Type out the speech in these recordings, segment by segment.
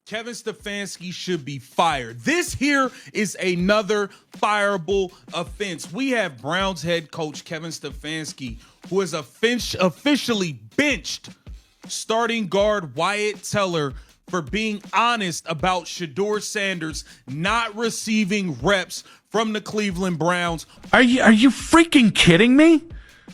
Kevin Stefanski should be fired. This here is another fireable offense. We have Browns head coach Kevin Stefanski, who has officially benched starting guard Wyatt Teller for being honest about Shedeur Sanders not receiving reps from the Cleveland Browns. Are you freaking kidding me?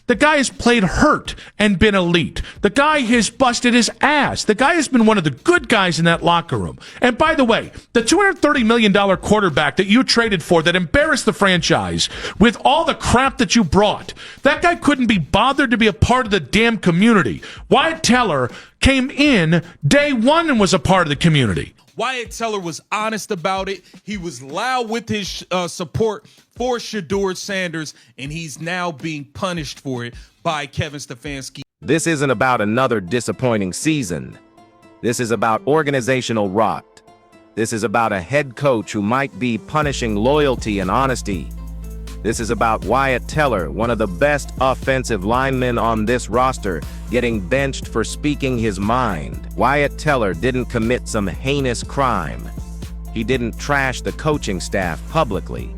The guy has played hurt and been elite. The guy has busted his ass. The guy has been one of the good guys in that locker room. And by the way, the $230 million quarterback that you traded for that embarrassed the franchise with all the crap that you brought, that guy couldn't be bothered to be a part of the damn community. Wyatt Teller came in day one and was a part of the community. Wyatt Teller was honest about it. He was loud with his support for Shedeur Sanders, and he's now being punished for it by Kevin Stefanski. This isn't about another disappointing season. This is about organizational rot. This is about a head coach who might be punishing loyalty and honesty. This is about Wyatt Teller, one of the best offensive linemen on this roster, getting benched for speaking his mind. Wyatt Teller didn't commit some heinous crime. He didn't trash the coaching staff publicly.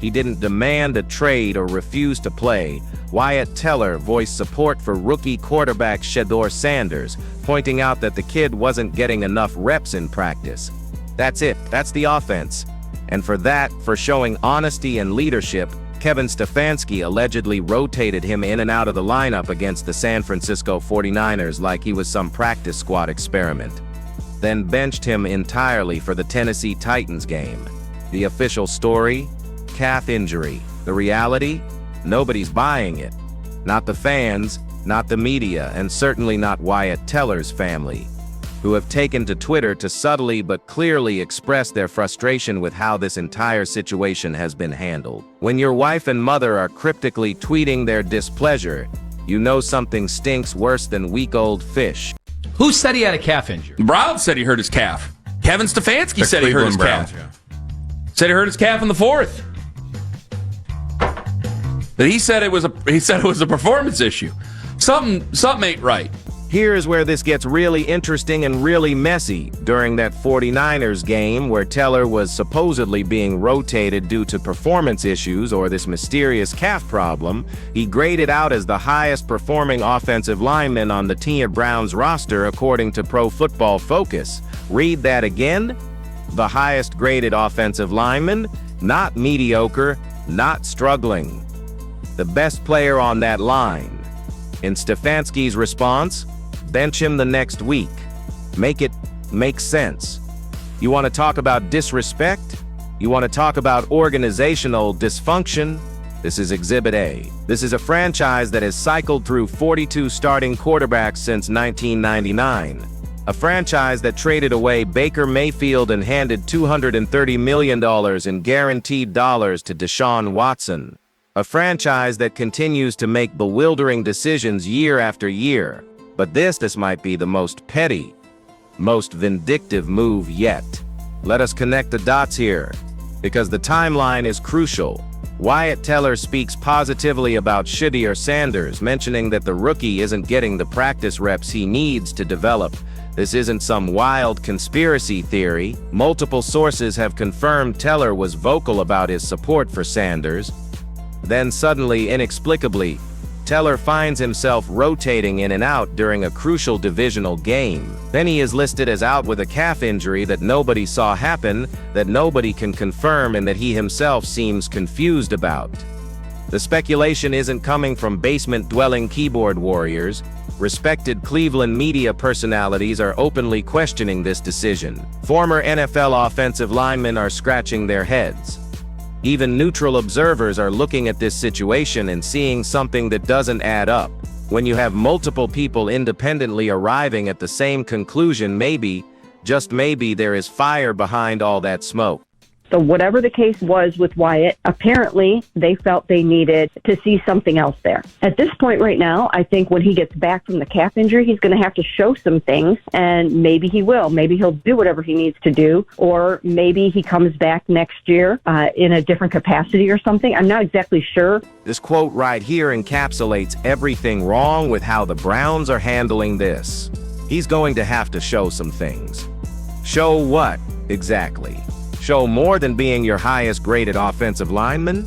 He didn't demand a trade or refuse to play. Wyatt Teller voiced support for rookie quarterback Shedeur Sanders, pointing out that the kid wasn't getting enough reps in practice. That's it. That's the offense. And for showing honesty and leadership, Kevin Stefanski allegedly rotated him in and out of the lineup against the San Francisco 49ers like he was some practice squad experiment. Then benched him entirely for the Tennessee Titans game. The official story? Calf injury. The reality? Nobody's buying it. Not the fans, not the media, and certainly not Wyatt Teller's family, who have taken to Twitter to subtly but clearly express their frustration with how this entire situation has been handled. When your wife and mother are cryptically tweeting their displeasure, you know something stinks worse than week-old fish. Who said he had a calf injury? Brown said he hurt his calf. Kevin Stefanski said he hurt his calf. Said he hurt his calf in the fourth. But he said it was a performance issue. Something ain't right. Here's where this gets really interesting and really messy. During that 49ers game where Teller was supposedly being rotated due to performance issues or this mysterious calf problem, he graded out as the highest performing offensive lineman on the Cleveland Browns roster according to Pro Football Focus. Read that again. The highest graded offensive lineman, not mediocre, not struggling. The best player on that line. In Stefanski's response, bench him the next week. Make it make sense. You want to talk about disrespect? You want to talk about organizational dysfunction? This is Exhibit A. This is a franchise that has cycled through 42 starting quarterbacks since 1999. A franchise that traded away Baker Mayfield and handed $230 million in guaranteed dollars to Deshaun Watson. A franchise that continues to make bewildering decisions year after year. But this might be the most petty, most vindictive move yet. Let us connect the dots here, because the timeline is crucial. Wyatt Teller speaks positively about Shedeur Sanders, mentioning that the rookie isn't getting the practice reps he needs to develop. This isn't some wild conspiracy theory. Multiple sources have confirmed Teller was vocal about his support for Sanders. Then suddenly, inexplicably, Teller finds himself rotating in and out during a crucial divisional game. Then he is listed as out with a calf injury that nobody saw happen, that nobody can confirm, and that he himself seems confused about. The speculation isn't coming from basement-dwelling keyboard warriors. Respected Cleveland media personalities are openly questioning this decision. Former NFL offensive linemen are scratching their heads. Even neutral observers are looking at this situation and seeing something that doesn't add up. When you have multiple people independently arriving at the same conclusion, maybe, just maybe, there is fire behind all that smoke. So whatever the case was with Wyatt, apparently they felt they needed to see something else there. At this point right now, I think when he gets back from the calf injury, he's going to have to show some things, and maybe he will. Maybe he'll do whatever he needs to do, or maybe he comes back next year in a different capacity or something. I'm not exactly sure. This quote right here encapsulates everything wrong with how the Browns are handling this. He's going to have to show some things. Show what, exactly? Show more than being your highest graded offensive lineman?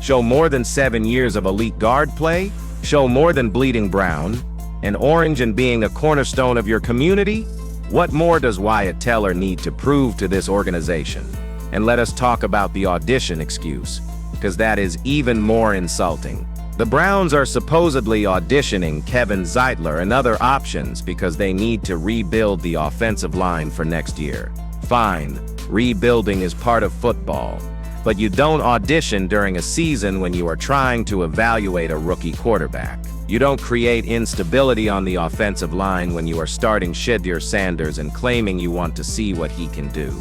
Show more than 7 years of elite guard play? Show more than bleeding brown and orange and being a cornerstone of your community? What more does Wyatt Teller need to prove to this organization? And let us talk about the audition excuse, because that is even more insulting. The Browns are supposedly auditioning Kevin Zeitler and other options because they need to rebuild the offensive line for next year. Fine, rebuilding is part of football, but you don't audition during a season when you are trying to evaluate a rookie quarterback. You don't create instability on the offensive line when you are starting Shedeur Sanders and claiming you want to see what he can do.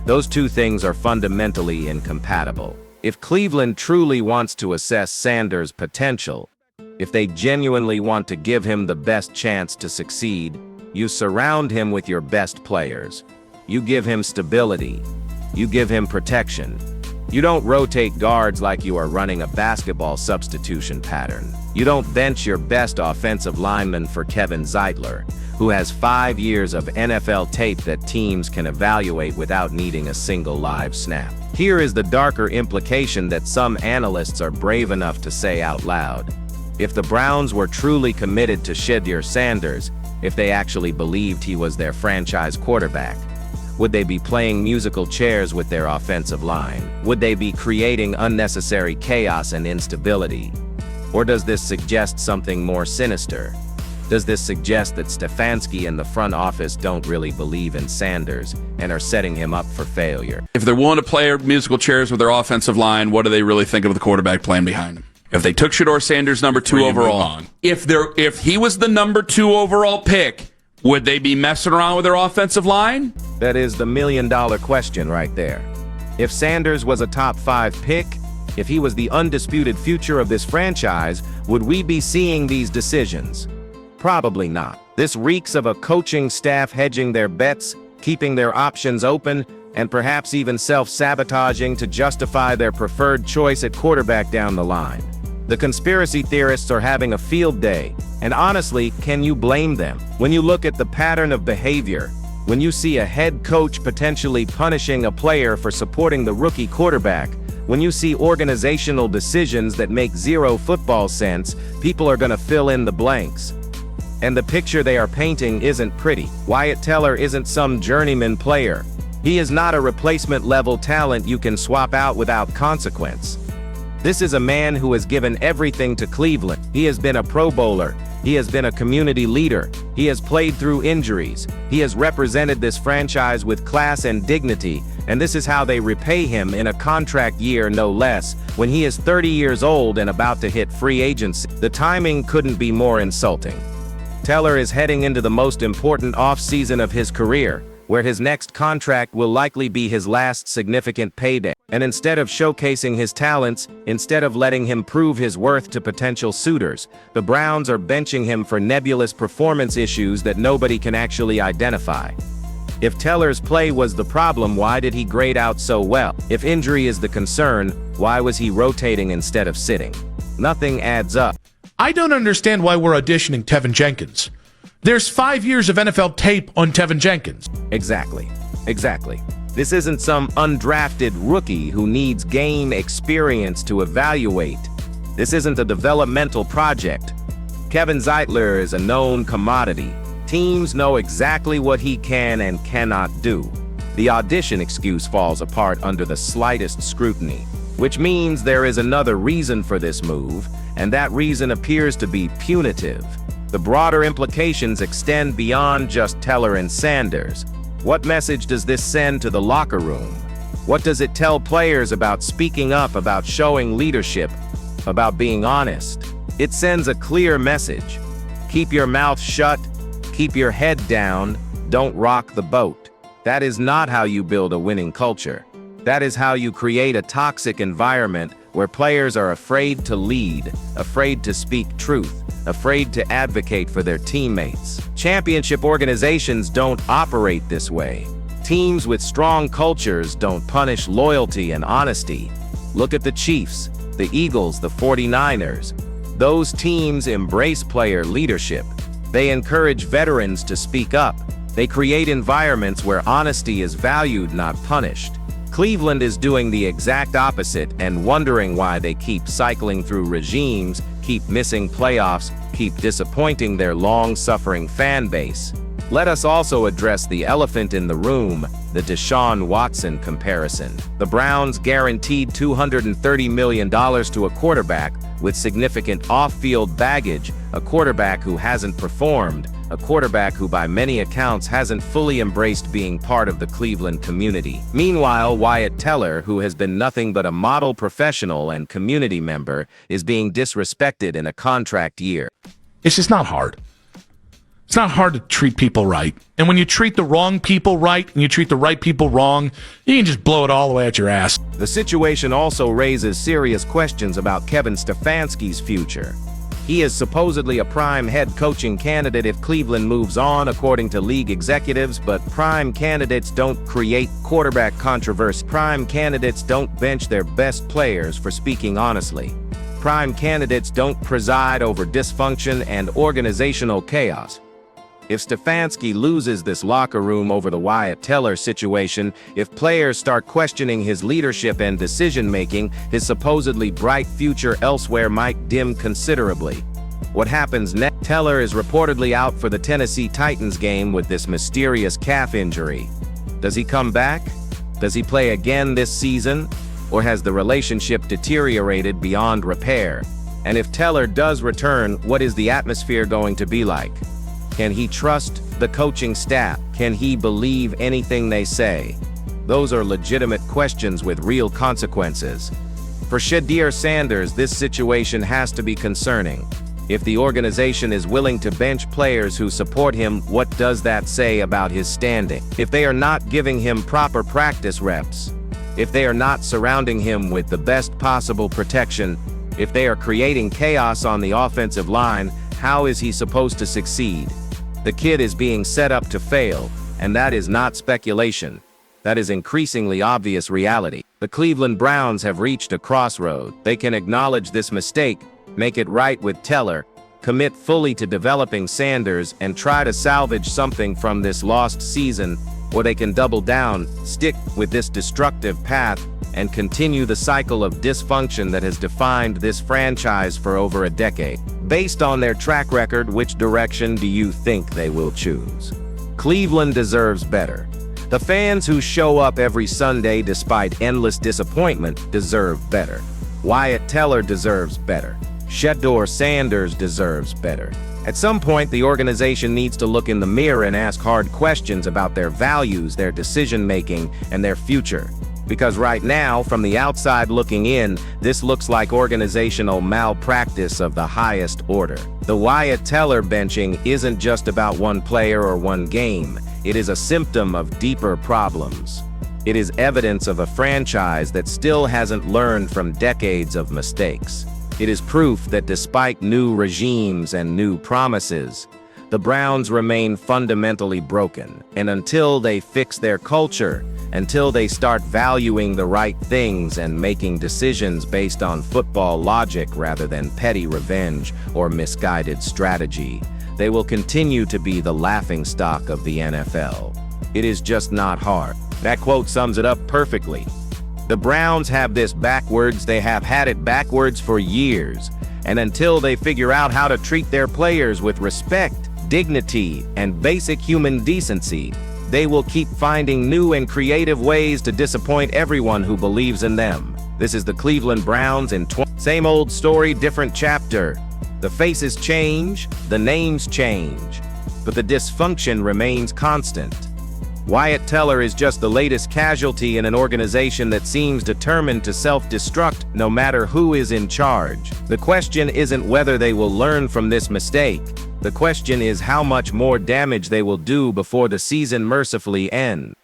Those two things are fundamentally incompatible. If Cleveland truly wants to assess Sanders' potential, if they genuinely want to give him the best chance to succeed, you surround him with your best players. You give him stability. You give him protection. You don't rotate guards like you are running a basketball substitution pattern. You don't bench your best offensive lineman for Kevin Zeitler, who has 5 years of NFL tape that teams can evaluate without needing a single live snap. Here is the darker implication that some analysts are brave enough to say out loud. If the Browns were truly committed to Shedeur Sanders, if they actually believed he was their franchise quarterback, would they be playing musical chairs with their offensive line? Would they be creating unnecessary chaos and instability? Or does this suggest something more sinister? Does this suggest that Stefanski and the front office don't really believe in Sanders and are setting him up for failure? If they're willing to play musical chairs with their offensive line, what do they really think of the quarterback playing behind him? If they took Shedeur Sanders number 2 overall, if he was the number 2 overall pick, would they be messing around with their offensive line? That is the million-dollar question right there. If Sanders was a top 5 pick, if he was the undisputed future of this franchise, would we be seeing these decisions? Probably not. This reeks of a coaching staff hedging their bets, keeping their options open, and perhaps even self-sabotaging to justify their preferred choice at quarterback down the line. The conspiracy theorists are having a field day, and honestly, can you blame them? When you look at the pattern of behavior, when you see a head coach potentially punishing a player for supporting the rookie quarterback, when you see organizational decisions that make zero football sense, people are going to fill in the blanks. And the picture they are painting isn't pretty. Wyatt Teller isn't some journeyman player. He is not a replacement-level talent you can swap out without consequence. This is a man who has given everything to Cleveland. He has been a Pro Bowler. He has been a community leader. He has played through injuries. He has represented this franchise with class and dignity, and this is how they repay him in a contract year, no less, when he is 30 years old and about to hit free agency. The timing couldn't be more insulting. Teller is heading into the most important offseason of his career, where his next contract will likely be his last significant payday. And instead of showcasing his talents, instead of letting him prove his worth to potential suitors, the Browns are benching him for nebulous performance issues that nobody can actually identify. If Teller's play was the problem, why did he grade out so well? If injury is the concern, why was he rotating instead of sitting? Nothing adds up. I don't understand why we're auditioning Tevin Jenkins. There's 5 years of NFL tape on Tevin Jenkins. Exactly. This isn't some undrafted rookie who needs game experience to evaluate. This isn't a developmental project. Kevin Zeitler is a known commodity. Teams know exactly what he can and cannot do. The audition excuse falls apart under the slightest scrutiny, which means there is another reason for this move, and that reason appears to be punitive. The broader implications extend beyond just Teller and Sanders. What message does this send to the locker room? What does it tell players about speaking up, about showing leadership, about being honest? It sends a clear message. Keep your mouth shut, keep your head down, don't rock the boat. That is not how you build a winning culture. That is how you create a toxic environment where players are afraid to lead, afraid to speak truth, afraid to advocate for their teammates. Championship organizations don't operate this way. Teams with strong cultures don't punish loyalty and honesty. Look at the Chiefs, the Eagles, the 49ers. Those teams embrace player leadership. They encourage veterans to speak up. They create environments where honesty is valued, not punished. Cleveland is doing the exact opposite and wondering why they keep cycling through regimes, keep missing playoffs, keep disappointing their long-suffering fan base. Let us also address the elephant in the room, the Deshaun Watson comparison. The Browns guaranteed $230 million to a quarterback with significant off-field baggage, a quarterback who hasn't performed, a quarterback who by many accounts hasn't fully embraced being part of the Cleveland community. Meanwhile, Wyatt Teller, who has been nothing but a model professional and community member, is being disrespected in a contract year. It's just not hard. It's not hard to treat people right. And when you treat the wrong people right and you treat the right people wrong, you can just blow it all the way at your ass. The situation also raises serious questions about Kevin Stefanski's future. He is supposedly a prime head coaching candidate if Cleveland moves on, according to league executives, but prime candidates don't create quarterback controversy. Prime candidates don't bench their best players for speaking honestly. Prime candidates don't preside over dysfunction and organizational chaos. If Stefanski loses this locker room over the Wyatt Teller situation, if players start questioning his leadership and decision-making, his supposedly bright future elsewhere might dim considerably. What happens next? Teller is reportedly out for the Tennessee Titans game with this mysterious calf injury. Does he come back? Does he play again this season? Or has the relationship deteriorated beyond repair? And if Teller does return, what is the atmosphere going to be like? Can he trust the coaching staff? Can he believe anything they say? Those are legitimate questions with real consequences. For Shedeur Sanders, this situation has to be concerning. If the organization is willing to bench players who support him, what does that say about his standing? If they are not giving him proper practice reps, if they are not surrounding him with the best possible protection, if they are creating chaos on the offensive line, how is he supposed to succeed? The kid is being set up to fail, and that is not speculation. That is increasingly obvious reality. The Cleveland Browns have reached a crossroad. They can acknowledge this mistake, make it right with Teller, commit fully to developing Sanders, and try to salvage something from this lost season, or they can double down, stick with this destructive path, and continue the cycle of dysfunction that has defined this franchise for over a decade. Based on their track record, which direction do you think they will choose? Cleveland deserves better. The fans who show up every Sunday despite endless disappointment deserve better. Wyatt Teller deserves better. Shedeur Sanders deserves better. At some point, the organization needs to look in the mirror and ask hard questions about their values, their decision-making, and their future. Because right now, from the outside looking in, this looks like organizational malpractice of the highest order. The Wyatt Teller benching isn't just about one player or one game. It is a symptom of deeper problems. It is evidence of a franchise that still hasn't learned from decades of mistakes. It is proof that despite new regimes and new promises, the Browns remain fundamentally broken. And until they fix their culture, until they start valuing the right things and making decisions based on football logic rather than petty revenge or misguided strategy, they will continue to be the laughingstock of the NFL. It is just not hard. That quote sums it up perfectly. The Browns have this backwards. They have had it backwards for years. And until they figure out how to treat their players with respect, dignity, and basic human decency, they will keep finding new and creative ways to disappoint everyone who believes in them. This is the Cleveland Browns in same old story, different chapter. The faces change, the names change, but the dysfunction remains constant. Wyatt Teller is just the latest casualty in an organization that seems determined to self-destruct no matter who is in charge. The question isn't whether they will learn from this mistake. The question is how much more damage they will do before the season mercifully ends.